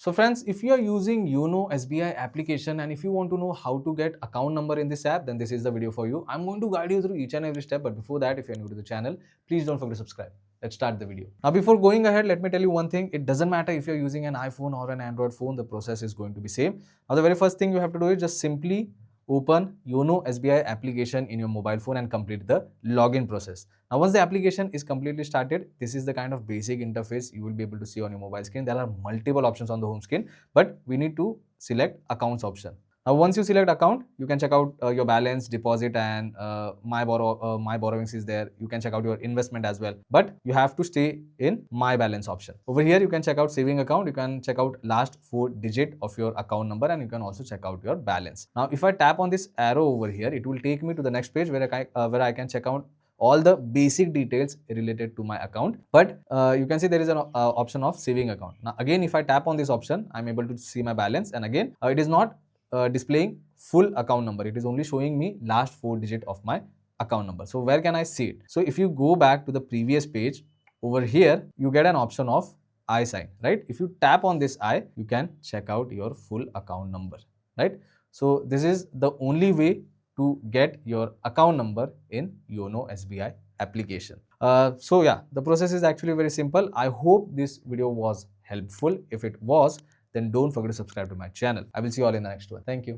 So friends, if you are using Yono SBI application and if you want to know how to get account number in this app, then this is the video for you. I'm going to guide you through each and every step, but before that, if you're new to the channel, please don't forget to subscribe. Let's start the video. Now, before going ahead, let me tell you one thing. It doesn't matter if you're using an iPhone or an Android phone, the process is going to be same. Now, the very first thing you have to do is just simply open Yono SBI application in your mobile phone and complete the login process. Now, once the application is completely started, this is the kind of basic interface you will be able to see on your mobile screen. There are multiple options on the home screen, but we need to select accounts option. Now, once you select account, you can check out your balance, deposit, and my borrowings is there. You can check out your investment as well, but you have to stay in my balance option. Over here, you can check out saving account. You can check out last 4 digit of your account number, and you can also check out your balance. Now, if I tap on this arrow over here, it will take me to the next page where I can check out all the basic details related to my account. But you can see there is an option of saving account. Now, again, if I tap on this option, I'm able to see my balance, and again, it is not displaying full account number. It is only showing me last 4 digit of my account number. So where can I see it? So if you go back to the previous page, over here you get an option of I sign, right? If you tap on this I, you can check out your full account number, right? So this is the only way to get your account number in Yono SBI application. So yeah, the process is actually very simple. I hope this video was helpful. If it was, then don't forget to subscribe to my channel. I will see you all in the next one. Thank you.